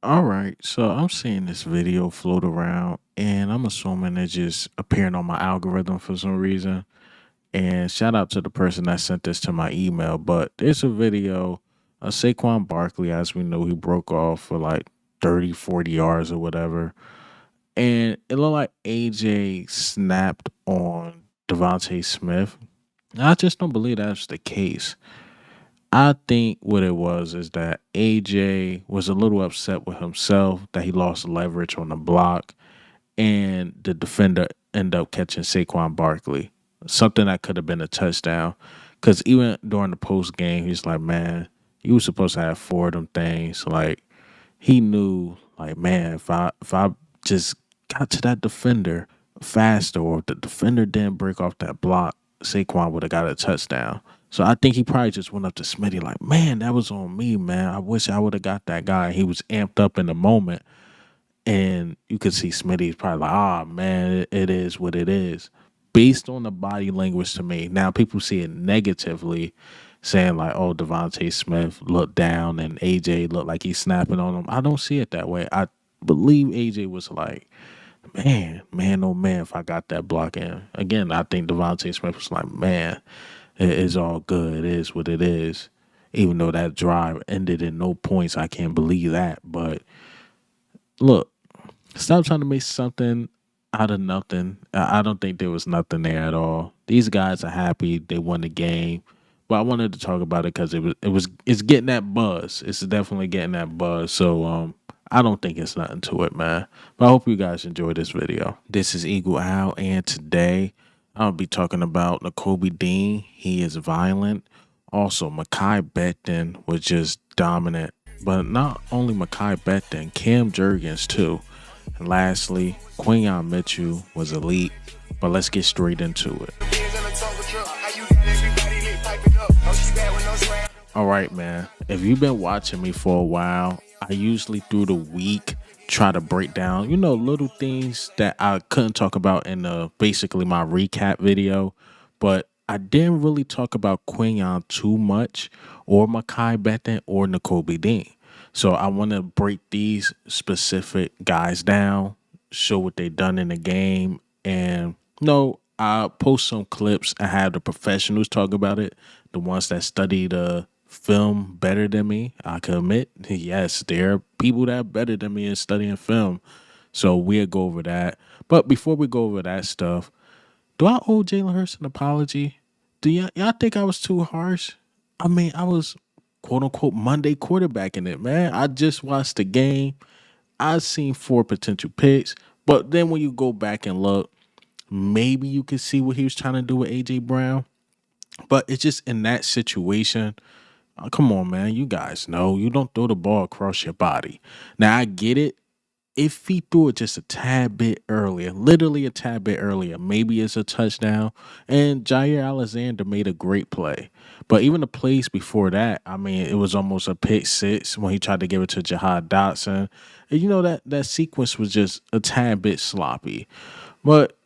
All right, so I'm seeing this video float around, and I'm assuming it's just appearing on my algorithm for some reason. And shout out to the person that sent this to my email. But there's a video of Saquon Barkley, as we know, he broke off for like 30, 40 yards or whatever. And it looked like AJ snapped on Devontae Smith. I just don't believe that's the case. I think what it was is that AJ was a little upset with himself that he lost leverage on the block, and the defender ended up catching Saquon Barkley. Something that could have been a touchdown. Because even during the post game, he's like, man, you were supposed to have four of them things. Like, he knew, like, man, if I just got to that defender faster, or if the defender didn't break off that block, Saquon would have got a touchdown. So I think he probably just went up to Smitty like, man, that was on me, man. I wish I would have got that guy. He was amped up in the moment, and you could see Smitty's probably like, ah, man, it is what it is. Based on the body language to me. Now, people see it negatively, saying like, oh, Devontae Smith looked down and AJ looked like he's snapping on him. I don't see it that way. I believe AJ was like, man, oh man, if I got that block in. Again, I think Devontae Smith was like, man, it's all good. It is what it is. Even though that drive ended in no points, I can't believe that. But look, stop trying to make something out of nothing. I don't think there was nothing there at all. These guys are happy they won the game, but I wanted to talk about it because it's getting that buzz. It's definitely getting that buzz. So I don't think it's nothing to it, man. But I hope you guys enjoy this video. This is Eagle Owl, and today I'll be talking about Nakobe Dean. He is violent. Also, Mekhi Becton was just dominant. But not only Mekhi Becton, Cam Jurgens too. And lastly, Quinyon Mitchell was elite. But let's get straight into it. All right, man. If you've been watching me for a while, I usually through the week try to break down, little things that I couldn't talk about in basically my recap video. But I didn't really talk about Quinyon too much, or Mekhi Becton, or Nakobe Dean. So I want to break these specific guys down, show what they done in the game, and I'll post some clips. I have the professionals talk about it, the ones that study the film better than me. I can admit, yes, there are people that are better than me in studying film. So we'll go over that. But before we go over that stuff, do I owe Jalen Hurts an apology? Do y'all think I was too harsh? I mean, I was quote unquote Monday quarterbacking it, man. I just watched the game. I seen four potential picks. But then when you go back and look, maybe you can see what he was trying to do with AJ Brown. But it's just in that situation. Come on, man. You guys know you don't throw the ball across your body. Now I get it. If he threw it just a tad bit earlier, literally a tad bit earlier, maybe it's a touchdown. And Jair Alexander made a great play. But even the plays before that, I mean, it was almost a pick six when he tried to give it to Jahad Dotson. And that sequence was just a tad bit sloppy. But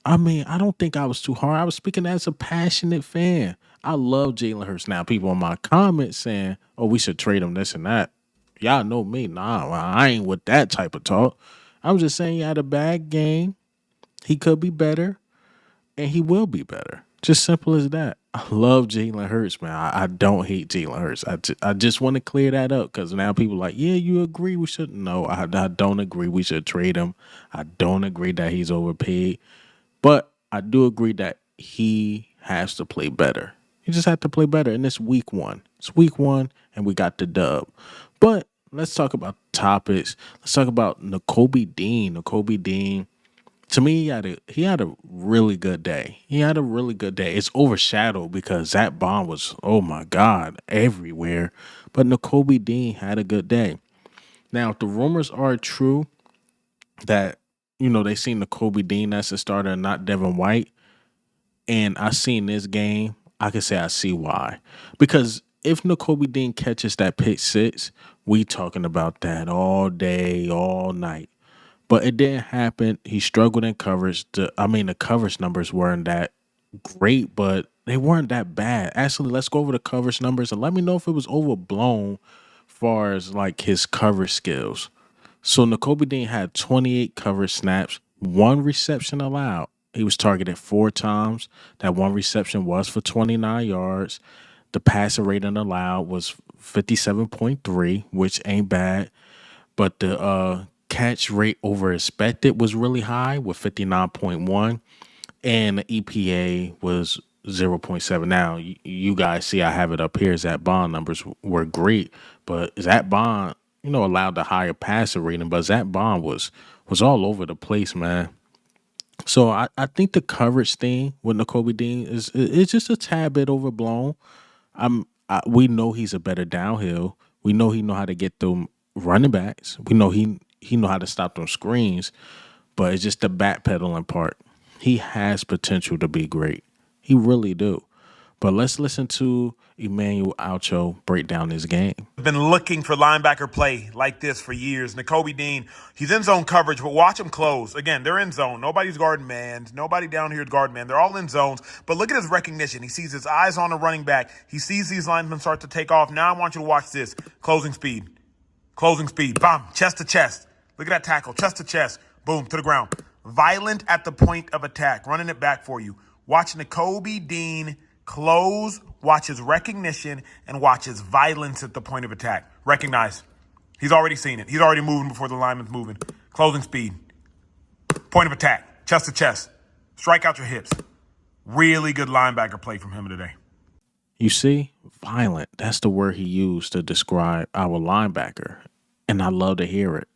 I mean, I don't think I was too hard. I was speaking as a passionate fan. I love Jalen Hurts. Now, people in my comments saying, oh, we should trade him, this and that. Y'all know me. Nah, I ain't with that type of talk. I'm just saying he had a bad game. He could be better, and he will be better. Just simple as that. I love Jalen Hurts, man. I don't hate Jalen Hurts. I just want to clear that up because now people are like, yeah, you agree we should. No, I don't agree we should trade him. I don't agree that he's overpaid. But I do agree that he has to play better. He just had to play better. And it's week one. It's week one, and we got the dub. But let's talk about topics. Let's talk about Nakobe Dean. Nakobe Dean, to me, he had a really good day. He had a really good day. It's overshadowed because that bomb was, oh my God, everywhere. But Nakobe Dean had a good day. Now, if the rumors are true that, they seen Nakobe Dean as a starter and not Devin White, and I seen this game, I can say I see why. Because if Nakobe Dean catches that pick six, we talking about that all day, all night. But it didn't happen. He struggled in coverage. The coverage numbers weren't that great, but they weren't that bad. Actually, let's go over the coverage numbers and let me know if it was overblown far as like his cover skills. So Nakobe Dean had 28 coverage snaps, one reception allowed. He was targeted 4 times. That one reception was for 29 yards. The passer rating allowed was 57.3, which ain't bad. But the catch rate over expected was really high with 59.1. And the EPA was 0.7. Now, you guys see I have it up here. Zach Bond numbers were great, but Zach Bond, allowed the higher passer rating, but Zach Bond was all over the place, man. So I think the coverage thing with Nakobe Dean is just a tad bit overblown. We know he's a better downhill. We know he know how to get them running backs. We know he know how to stop them screens, but it's just the backpedaling part. He has potential to be great. He really do. But let's listen to Emmanuel Alcho break down his game. Been looking for linebacker play like this for years. Nakobe Dean, he's in zone coverage, but watch him close. Again, they're in zone. Nobody's guarding man. Nobody down here is guarding man. They're all in zones. But look at his recognition. He sees his eyes on the running back. He sees these linemen start to take off. Now I want you to watch this. Closing speed. Closing speed. Bam. Chest to chest. Look at that tackle. Chest to chest. Boom. To the ground. Violent at the point of attack. Running it back for you. Watch Nakobe Dean close, watch his recognition, and watch his violence at the point of attack. Recognize. He's already seen it. He's already moving before the lineman's moving. Closing speed. Point of attack. Chest to chest. Strike out your hips. Really good linebacker play from him today. You see? Violent. That's the word he used to describe our linebacker. And I love to hear it.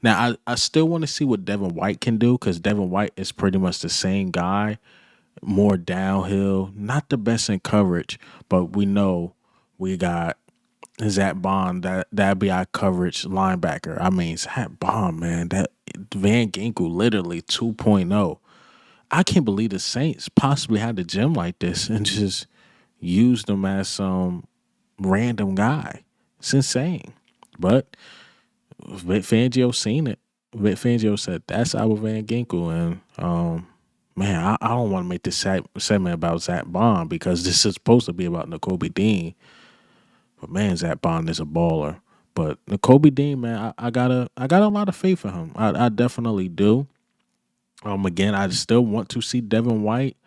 Now, I still want to see what Devin White can do because Devin White is pretty much the same guy. More downhill, not the best in coverage, but we know we got Zach Bond. That'd be our coverage linebacker. I mean, Zach Bond, man, that Van Ginkel literally 2.0. I can't believe the Saints possibly had a gym like this and just used him as some random guy. It's insane. But Vic Fangio seen it. Vic Fangio said, that's our Van Ginkel. And, man, I don't want to make this segment about Zach Bond because this is supposed to be about Nakobe Dean. But man, Zach Bond is a baller. But Nakobe Dean, man, I got a lot of faith in him. I definitely do. Again, I still want to see Devin White,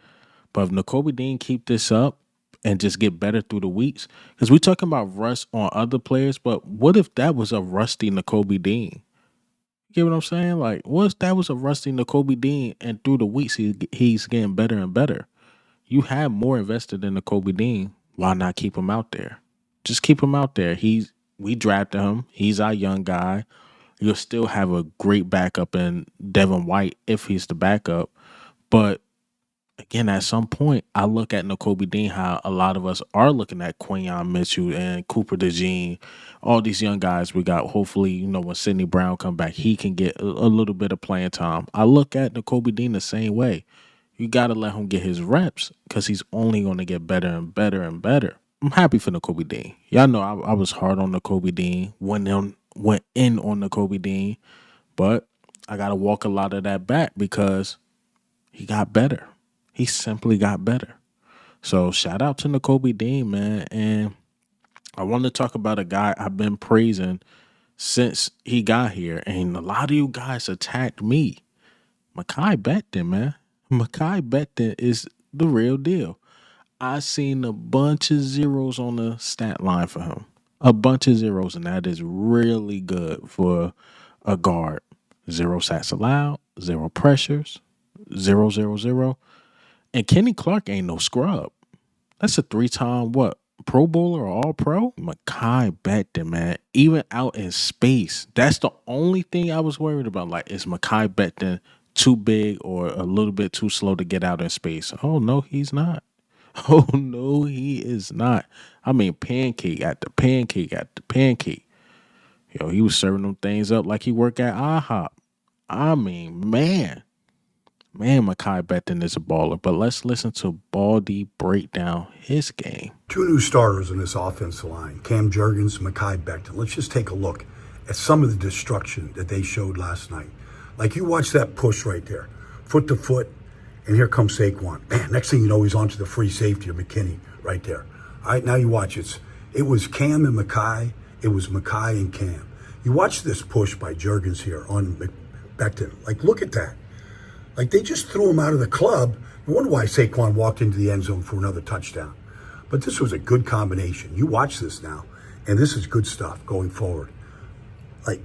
but if Nakobe Dean keep this up and just get better through the weeks, because we're talking about rust on other players, but what if that was a rusty Nakobe Dean? You get what I'm saying? Like, what if that was a rusty Nakobe Dean and through the weeks he's getting better and better? You have more invested in Nakobe Dean. Why not keep him out there? Just keep him out there. We drafted him. He's our young guy. You'll still have a great backup in Devin White if he's the backup. But again, at some point, I look at Nakobe Dean how a lot of us are looking at Quinyon Mitchell and Cooper DeJean, all these young guys we got. Hopefully, when Sidney Brown come back, he can get a little bit of playing time. I look at Nakobe Dean the same way. You got to let him get his reps because he's only going to get better and better and better. I'm happy for Nakobe Dean. Y'all know I was hard on Nakobe Dean, went in on Nakobe Dean, but I got to walk a lot of that back because he got better. He simply got better. So shout out to Nakobe Dean, man. And I want to talk about a guy I've been praising since he got here. And a lot of you guys attacked me. Mekhi Becton, man. Mekhi Becton is the real deal. I seen a bunch of zeros on the stat line for him. A bunch of zeros, and that is really good for a guard. 0 sacks allowed, 0 pressures, 0, 0, 0. And Kenny Clark ain't no scrub. That's a 3-time Pro Bowler or All-Pro? Mekhi Becton, man. Even out in space. That's the only thing I was worried about. Like, is Mekhi Becton too big or a little bit too slow to get out in space? Oh, no, he's not. Oh, no, he is not. I mean, pancake after pancake after pancake. Yo, he was serving them things up like he worked at IHOP. I mean, man, Mekhi Becton is a baller. But let's listen to Baldy break down his game. 2 new starters in this offensive line, Cam Jurgens, Mekhi Becton. Let's just take a look at some of the destruction that they showed last night. Like, you watch that push right there, foot to foot, and here comes Saquon. Man, next thing you know, he's onto the free safety of McKinney right there. All right, now you watch it. It was Cam and Mekhi it was Mekhi and Cam. You watch this push by Jurgens here on Becton. Like, look at that. Like, they just threw him out of the club. No wonder why Saquon walked into the end zone for another touchdown. But this was a good combination. You watch this now, and this is good stuff going forward. Like,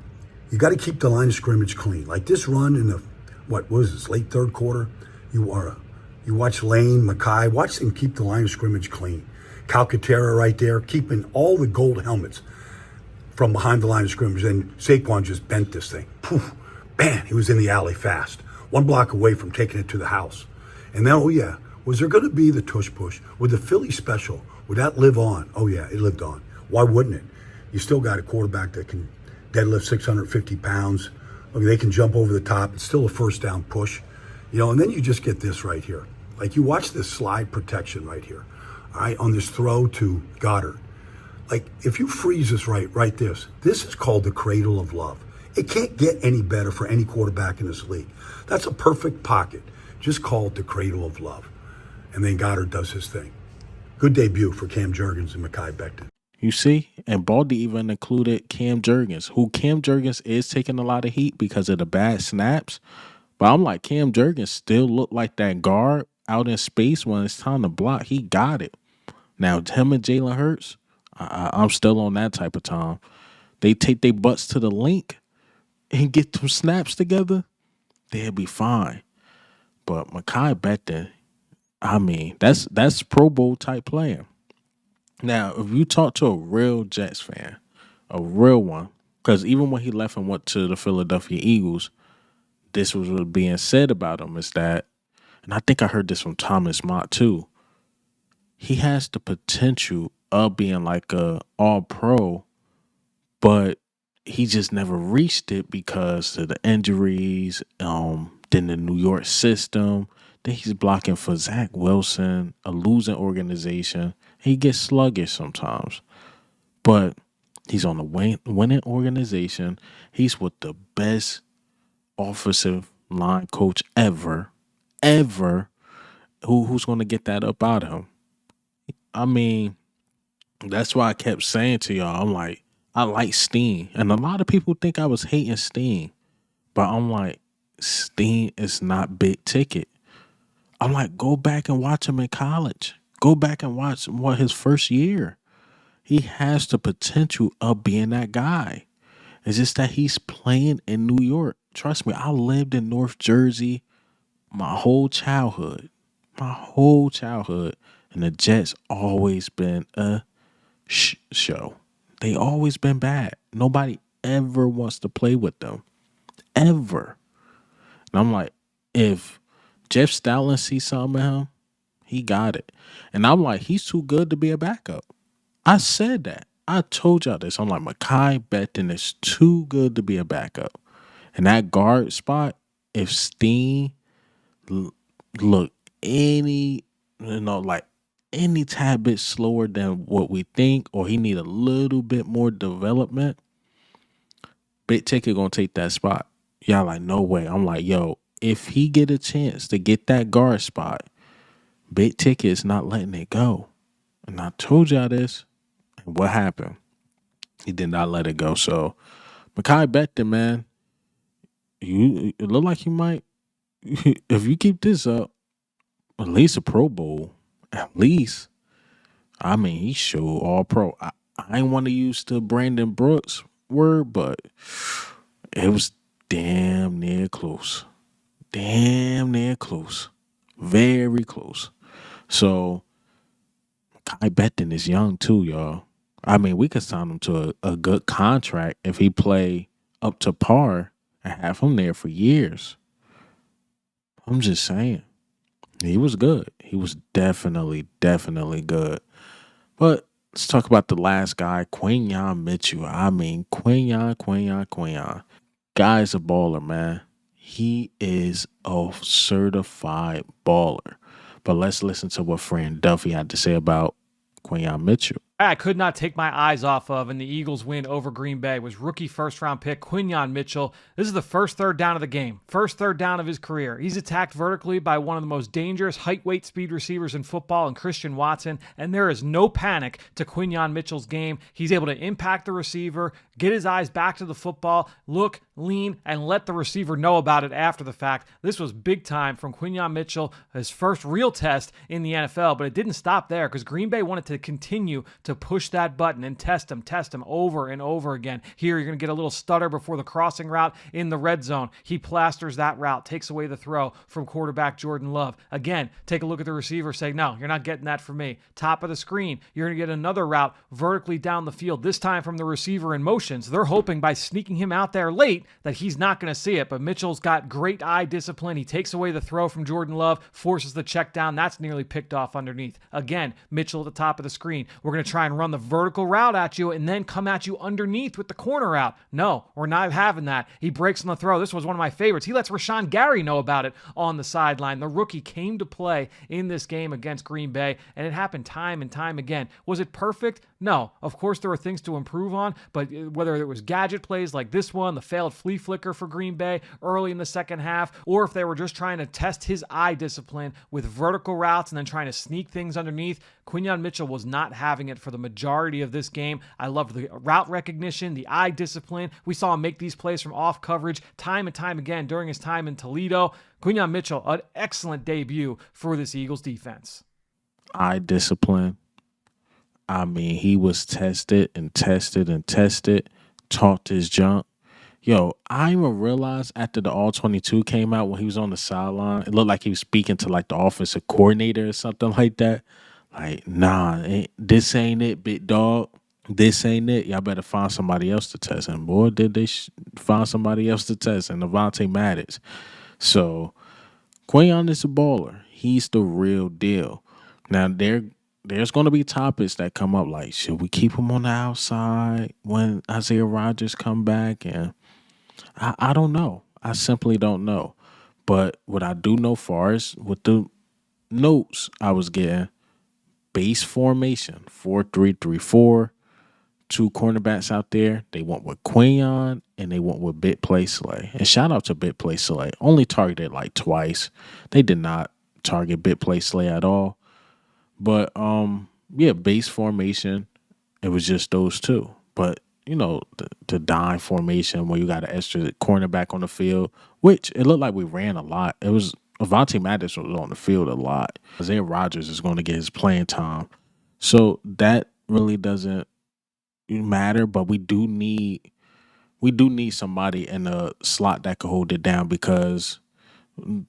you got to keep the line of scrimmage clean. Like this run in the, what was this, late third quarter? You watch Lane, Mekhi, watch them keep the line of scrimmage clean. Calcaterra right there, keeping all the gold helmets from behind the line of scrimmage. And Saquon just bent this thing. Poof, bam, he was in the alley fast. One block away from taking it to the house. And then, oh yeah, was there going to be the tush push? Would the Philly special, would that live on? Oh yeah, it lived on. Why wouldn't it? You still got a quarterback that can deadlift 650 pounds. Look, they can jump over the top. It's still a first down push. And then you just get this right here. Like, you watch this slide protection right here, all right, on this throw to Goddard. Like, if you freeze this right this is called the cradle of love. It can't get any better for any quarterback in this league. That's a perfect pocket. Just call it the cradle of love. And then Goddard does his thing. Good debut for Cam Jurgens and Mekhi Becton. You see? And Baldy even included Cam Jurgens, who Cam Jurgens is taking a lot of heat because of the bad snaps. But I'm like, Cam Jurgens still look like that guard out in space when it's time to block. He got it. Now, him and Jalen Hurts, I'm still on that type of time. They take their butts to the link and get them snaps together, they'll be fine. But Mekhi Becton, I mean, that's Pro Bowl type player. Now, if you talk to a real Jets fan, a real one, because even when he left and went to the Philadelphia Eagles, this was what being said about him is that, and I think I heard this from Thomas Mott too, he has the potential of being like a all-pro, but he just never reached it because of the injuries, then the New York system. Then he's blocking for Zach Wilson, a losing organization. He gets sluggish sometimes, but he's on a winning organization. He's with the best offensive line coach ever. Who's going to get that up out of him? I mean, that's why I kept saying to y'all, I'm like, I like Steen. And a lot of people think I was hating Steen. But I'm like, Steen is not big ticket. I'm like, go back and watch him in college. Go back and watch his first year. He has the potential of being that guy. It's just that he's playing in New York. Trust me, I lived in North Jersey my whole childhood. And the Jets always been a show. They always been bad. Nobody ever wants to play with them. Ever. And I'm like, if Jeff Stoutland sees something in him, he got it. And I'm like, he's too good to be a backup. I said that. I told y'all this. I'm like, Mekhi Becton is too good to be a backup. And that guard spot, if Steen look any tad bit slower than what we think, or he need a little bit more development, Big Ticket gonna take that spot. Y'all like, no way. I'm like, yo, if he get a chance to get that guard spot, Big Ticket is not letting it go. And I told y'all this. And what happened? He did not let it go. So, Mekhi Becton, man, it look like you might, if you keep this up, at least a Pro Bowl. At least. I mean, he showed all pro. I ain't want to use the Brandon Brooks word, but it was damn near close. Very close. So, Kai Becton is young too, y'all. I mean, we could sign him to a good contract if he play up to par and have him there for years. I'm just saying. He was good. He was definitely good. But let's talk about the last guy, Quinyon Mitchell. I mean, Quinyon. Guy's a baller, man. He is a certified baller. But let's listen to what Fran Duffy had to say about Quinyon Mitchell. I could not take my eyes off of in the Eagles' win over Green Bay was rookie first-round pick Quinyon Mitchell. This is the first third down of the game, first third down of his career. He's attacked vertically by one of the most dangerous height, weight, speed receivers in football, and Christian Watson, and there is no panic to Quinyon Mitchell's game. He's able to impact the receiver, get his eyes back to the football, look, lean, and let the receiver know about it after the fact. This was big time from Quinyon Mitchell, his first real test in the NFL, but it didn't stop there because Green Bay wanted to continue to push that button and test him over and over again. Here, you're going to get a little stutter before the crossing route in the red zone. He plasters that route, takes away the throw from quarterback Jordan Love. Again, take a look at the receiver, say, no, you're not getting that from me. Top of the screen, you're going to get another route vertically down the field, this time from the receiver in motion. So they're hoping by sneaking him out there late that he's not going to see it. But Mitchell's got great eye discipline. He takes away the throw from Jordan Love, forces the check down. That's nearly picked off underneath. Again, Mitchell at the top of the screen. We're going to try and run the vertical route at you and then come at you underneath with the corner out. No, we're not having that. He breaks on the throw. This was one of my favorites. He lets Rashawn Gary know about it on the sideline. The rookie came to play in this game against Green Bay, and it happened time and time again. Was it perfect? No. Of course, there were things to improve on, but whether it was gadget plays like this one, the failed flea flicker for Green Bay early in the second half, or if they were just trying to test his eye discipline with vertical routes and then trying to sneak things underneath, Quinyon Mitchell was not having it for the majority of this game. I loved the route recognition, the eye discipline. We saw him make these plays from off coverage time and time again during his time in Toledo. Quinyon Mitchell, an excellent debut for this Eagles defense. Eye discipline. I mean, he was tested and tested and tested, talked his junk. Yo, I didn't even realize after the All 22 came out when he was on the sideline, it looked like he was speaking to like the offensive coordinator or something like that. Like, nah, this ain't it, big dog. This ain't it. Y'all better find somebody else to test. And boy, did they find somebody else to test, and Avonte Maddox. So, Quinyon is a baller. He's the real deal. Now, there's going to be topics that come up like, should we keep him on the outside when Isaiah Rodgers come back? And I don't know. I simply don't know. But what I do know far as with the notes I was getting, base formation, 4-3-3-4, two cornerbacks out there. They went with Quinyon and they went with Bit Play Slay. And shout out to Bit Play Slay. Only targeted like twice. They did not target Bit Play Slay at all. But yeah, base formation, it was just those two. But you know, the dime formation where you got an extra cornerback on the field, which it looked like we ran a lot. It was Avonte Maddox was on the field a lot. Isaiah Rodgers is going to get his playing time. So that really doesn't matter, but we do need somebody in the slot that could hold it down because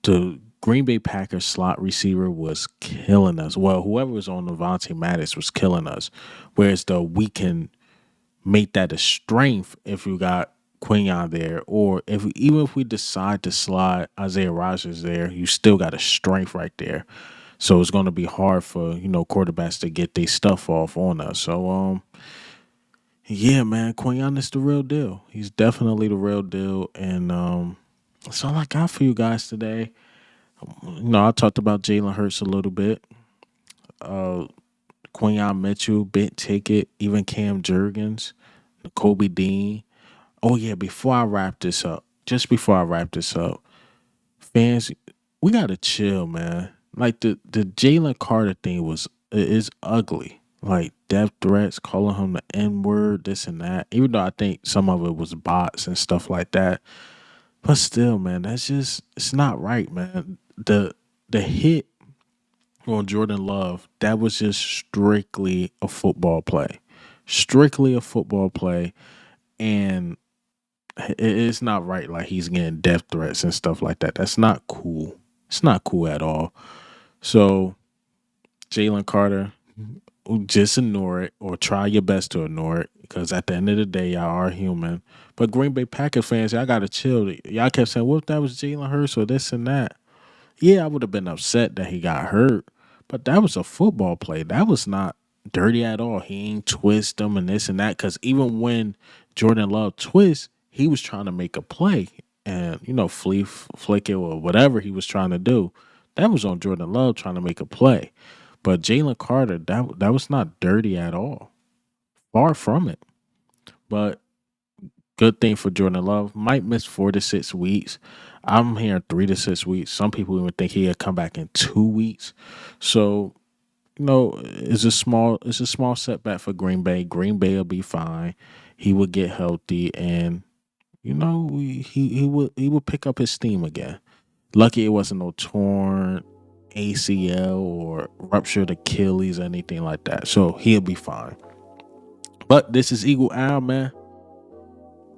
the Green Bay Packers slot receiver was killing us. Well, whoever was on Avonte Maddox was killing us. Whereas though we can make that a strength if you got Quinyon there, or even if we decide to slide Isaiah Rodgers there, you still got a strength right there. So it's going to be hard for quarterbacks to get their stuff off on us. So yeah, man, Quinyon is the real deal. He's definitely the real deal, and that's all I got for you guys today. I talked about Jalen Hurts a little bit. Quinyon Mitchell, Big Ticket, even Cam Jurgens, Nakobe Dean. Oh, yeah, before I wrap this up, fans, we got to chill, man. Like, the Jalen Carter thing is ugly. Like, death threats, calling him the N-word, this and that. Even though I think some of it was bots and stuff like that. But still, man, it's not right, man. The hit on Jordan Love, that was just strictly a football play. And it's not right like he's getting death threats and stuff like that. That's not cool. It's not cool at all. So, Jalen Carter, just ignore it or try your best to ignore it because at the end of the day, y'all are human. But Green Bay Packers fans, y'all got to chill. Y'all kept saying, what if that was Jalen Hurts or this and that? Yeah, I would have been upset that he got hurt, but that was a football play. That was not dirty at all. He ain't twist them and this and that because even when Jordan Love twists, he was trying to make a play and, flick it or whatever he was trying to do. That was on Jordan Love trying to make a play. But Jalen Carter, that was not dirty at all. Far from it. But good thing for Jordan Love. Might miss 4 to 6 weeks. I'm hearing 3 to 6 weeks. Some people even think he'll come back in 2 weeks. So, it's a small setback for Green Bay. Green Bay will be fine. He will get healthy, and he will pick up his steam again. Lucky it wasn't no torn ACL or ruptured Achilles or anything like that. So he'll be fine. But this is Eagle Al, man.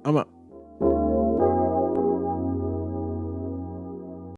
I'm